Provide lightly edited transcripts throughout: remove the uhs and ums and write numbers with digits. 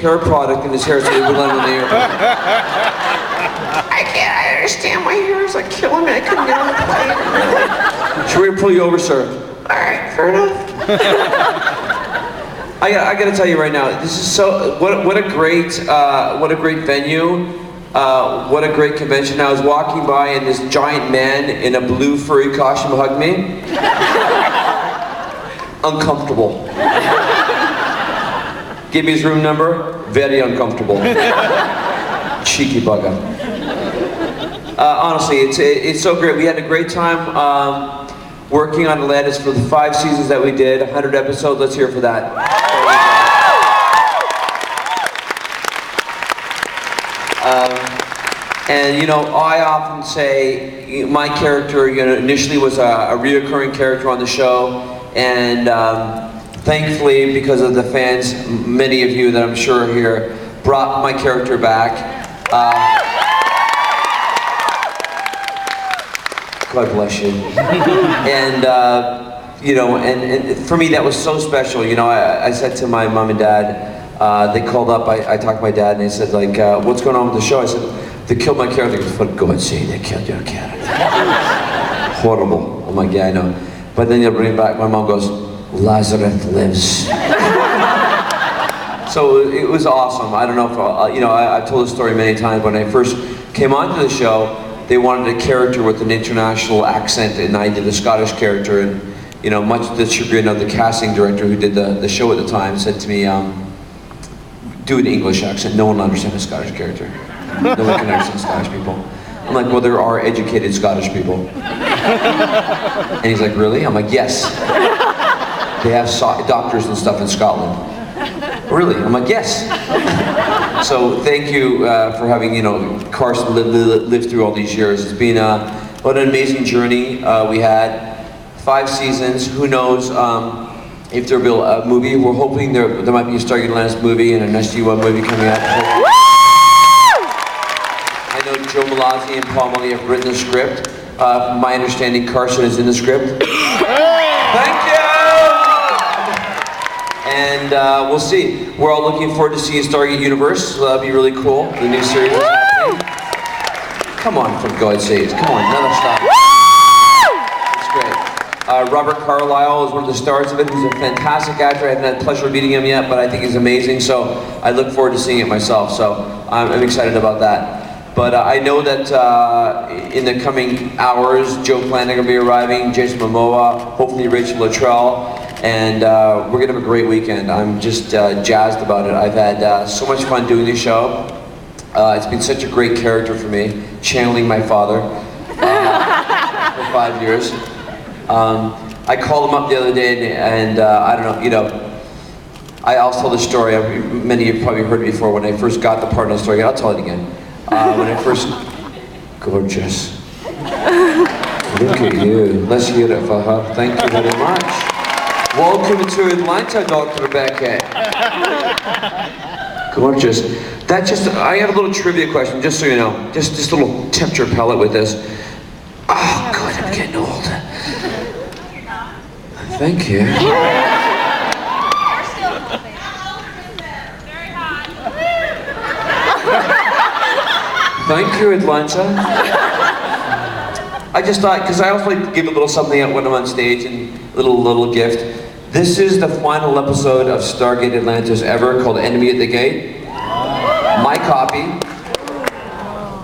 hair product in his hair so he would land on the airplane. I understand why yours are killing me. I couldn't get on the plane. Should we pull you over, sir? Alright, fair enough. I gotta tell you right now, this is so, what a great venue. What a great convention. I was walking by and this giant man in a blue furry costume hugged me. Uncomfortable. Gave me his room number, very uncomfortable. Cheeky bugger. Honestly, it's so great. We had a great time working on Atlantis for the 5 seasons that we did, 100 episodes. Let's hear for that. And you know, I often say my character, you know, initially was a reoccurring character on the show, and thankfully, because of the fans, many of you that I'm sure are here, brought my character back. God bless you. And you know, and for me that was so special. You know, I said to my mom and dad, they called up, I talked to my dad and they said like, what's going on with the show? I said, they killed my character. He goes, for God's sake, they killed your character. Horrible. I'm like, yeah, I know. But then they'll bring it back, my mom goes, Lazarus lives. So it was awesome. I don't know if, you know, I've told this story many times. When I first came onto the show, they wanted a character with an international accent, and I did a Scottish character. And you know, much to the chagrin of the casting director who did the show at the time, said to me, do an English accent. No one will understand a Scottish character. No one can understand Scottish people. I'm like, well, there are educated Scottish people. And he's like, really? I'm like, yes. They have doctors and stuff in Scotland. Really? I'm like, yes. So thank you for having, you know, Carson lived through all these years. It's been what an amazing journey we had. 5 seasons. Who knows if there'll be a movie. We're hoping there might be a Stargate Atlantis movie and an SG-1 movie coming out. I know Joe Malazzi and Paul McGillion have written the script. From my understanding, Carson is in the script. Thank you! And we'll see. We're all looking forward to seeing Stargate Universe, so that'll be really cool. The new series is happening. Come on, for God's sakes. Come on, another stop. It's great. Robert Carlyle is one of the stars of it. He's a fantastic actor. I haven't had the pleasure of meeting him yet, but I think he's amazing, so I look forward to seeing it myself. So I'm excited about that. But I know that in the coming hours, Joe Flanagan will be arriving, Jason Momoa, hopefully Rachel Luttrell, and we're gonna have a great weekend. I'm just jazzed about it. I've had so much fun doing this show. It's been such a great character for me, channeling my father for 5 years. I called him up the other day and I don't know, you know, I'll tell the story. Many of you probably heard it before when I first got the part of the story. I'll tell it again. When I first, gorgeous. Look at you. Let's hear it for her. Thank you very much. Welcome to Atlanta, Dr. Beckett. Gorgeous. That just, I have a little trivia question, just so you know. Just a little temperature pellet with this. Oh, God, I'm getting old. Thank you. Thank you, Atlanta. I just thought, because I always like to give a little something out when I'm on stage, and a little gift. This is the final episode of Stargate Atlantis ever, called Enemy at the Gate. My copy.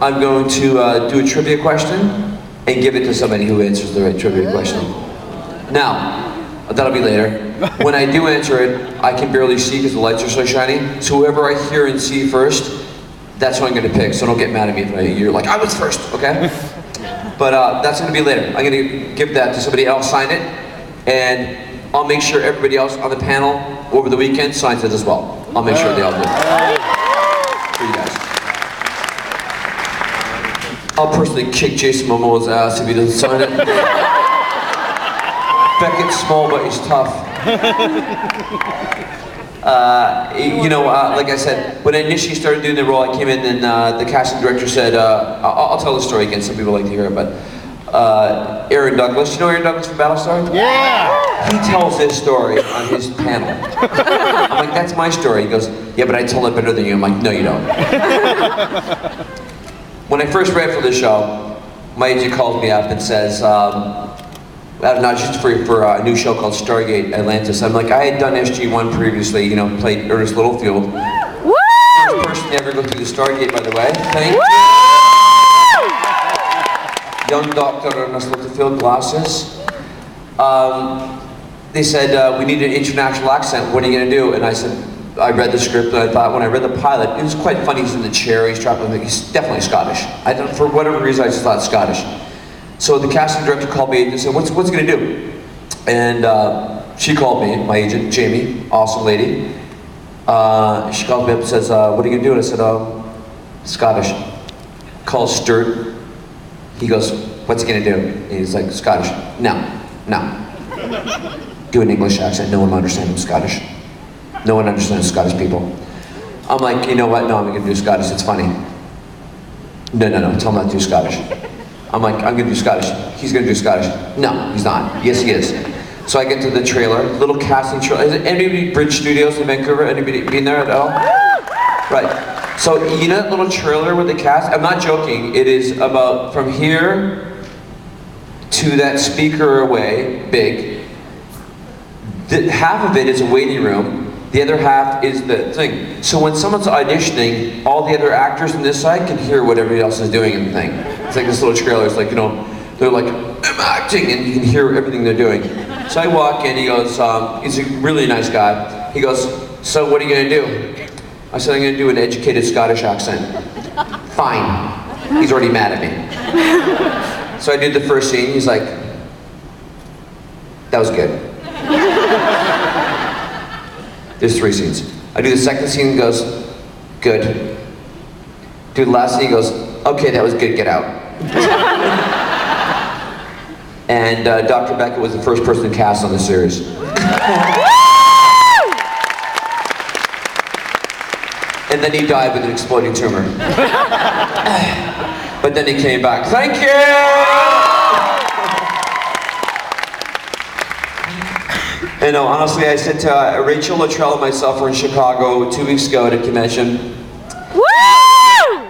I'm going to do a trivia question and give it to somebody who answers the right trivia question. Now, that'll be later. When I do answer it, I can barely see because the lights are so shiny. So whoever I hear and see first, that's what I'm going to pick. So don't get mad at me if you're like, I was first, okay? But that's going to be later. I'm going to give that to somebody else, sign it, and I'll make sure everybody else on the panel over the weekend signs it as well. I'll make sure they all do it. For you guys. I'll personally kick Jason Momoa's ass if he doesn't sign it. Beckett's small, but he's tough. You know, like I said, when I initially started doing the role, I came in and the casting director said, I'll tell the story again, some people like to hear it, but Aaron Douglas. You know Aaron Douglas from Battlestar? Yeah! He tells this story on his panel. I'm like, that's my story. He goes, yeah, but I told it better than you. I'm like, no, you don't. When I first read for the show, my agent calls me up and says, I have an audition for a new show called Stargate Atlantis. I'm like, I had done SG-1 previously, you know, played Ernest Littlefield. Woo! First person to ever go through the Stargate, by the way. Thank you. Young Dr. Ernest Littlefield, glasses. They said, we need an international accent, what are you gonna do? And I said, I read the script and I thought, when I read the pilot, it was quite funny. He's in the chair, he's trapped, he's definitely Scottish. For whatever reason, I just thought Scottish. So the casting director called me and said, what's he gonna do? And she called me, my agent, Jamie, awesome lady. She called me up and says, what are you gonna do? And I said, Scottish. Calls Sturt. He goes, what's he gonna do? And he's like, Scottish. No. Do an English accent, no one will understand him Scottish. No one understands Scottish people. I'm like, you know what? No, I'm gonna do Scottish, it's funny. No, tell him not to do Scottish. I'm like, I'm gonna do Scottish. He's gonna do Scottish. No, he's not. Yes, he is. So I get to the trailer, little casting trailer. Is it anybody Bridge Studios in Vancouver? Anybody been there at all? Right. So you know that little trailer with the cast? I'm not joking. It is about from here to that speaker away, big. Half of it is a waiting room. The other half is the thing. So when someone's auditioning, all the other actors on this side can hear what everybody else is doing in the thing. It's like this little trailer. It's like, you know, they're like, I'm acting, and you can hear everything they're doing. So I walk in, he goes, he's a really nice guy. He goes, so what are you gonna do? I said, I'm gonna do an educated Scottish accent. Fine. He's already mad at me. So I did the first scene, he's like, that was good. There's 3 scenes. I do the second scene, he goes, good. Do the last scene, he goes, okay, that was good, get out. And Dr. Beckett was the first person cast on the series. And then he died with an exploding tumor. But then he came back. Thank you! And no, honestly, I said to Rachel Luttrell and myself were in Chicago 2 weeks ago at a convention. Woo!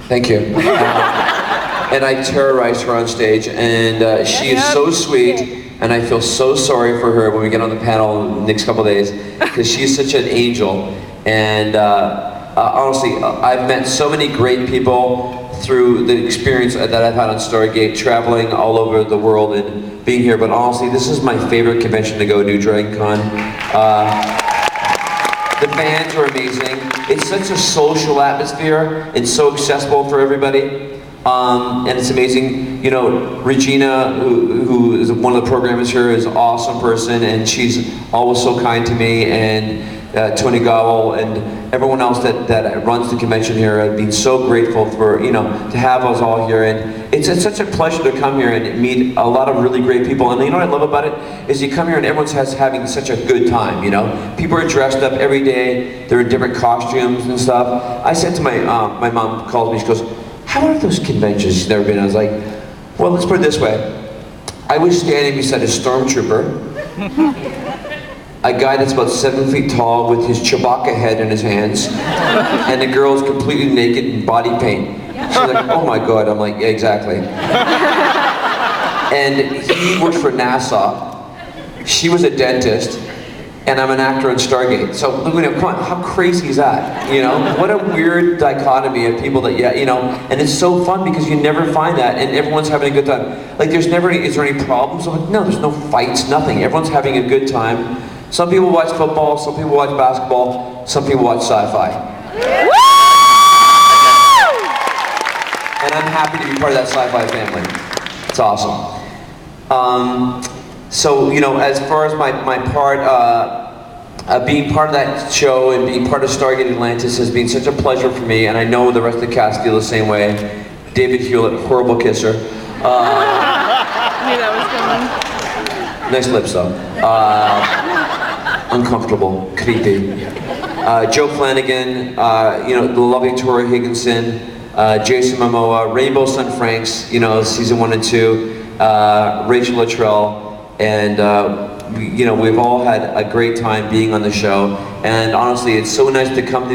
Thank you. And I terrorized her on stage, and she is so sweet, and I feel so sorry for her when we get on the panel the next couple of days, because she is such an angel. And honestly, I've met so many great people through the experience that I've had on Stargate, traveling all over the world and being here. But honestly, this is my favorite convention to go to, Dragon Con. The bands are amazing. It's such a social atmosphere. It's so accessible for everybody. And it's amazing. You know, Regina, who is one of the programmers here, is an awesome person, and she's always so kind to me, and Tony Gowell and everyone else that runs the convention here. I've been so grateful for, you know, to have us all here, and it's such a pleasure to come here and meet a lot of really great people. And you know what I love about it is you come here and everyone's having such a good time. You know, people are dressed up every day. They're in different costumes and stuff. I said to my mom calls me. She goes, "How are those conventions? She's never been." I was like, "Well, let's put it this way. I was standing beside a stormtrooper." A guy that's about 7 feet tall with his Chewbacca head in his hands, and the girl's completely naked in body paint. She's like, "Oh my God." I'm like, "Yeah, exactly." And he works for NASA. She was a dentist, and I'm an actor on Stargate. So, you know, come on, how crazy is that? You know, what a weird dichotomy of people that, yeah, you know, and it's so fun because you never find that, and everyone's having a good time. Like, is there any problems? I'm like, no, there's no fights, nothing. Everyone's having a good time. Some people watch football, some people watch basketball, some people watch sci-fi. And I'm happy to be part of that sci-fi family. It's awesome. So, you know, as far as my part, being part of that show and being part of Stargate Atlantis has been such a pleasure for me, and I know the rest of the cast feel the same way. David Hewlett, horrible kisser. I knew that was coming. Nice lips though. Uncomfortable, creepy. Joe Flanagan, you know, the lovely Tora Higginson, Jason Momoa, Rainbow Sun Franks, you know, season 1 and 2, Rachel Luttrell, and you know, we've all had a great time being on the show. And honestly, it's so nice to come to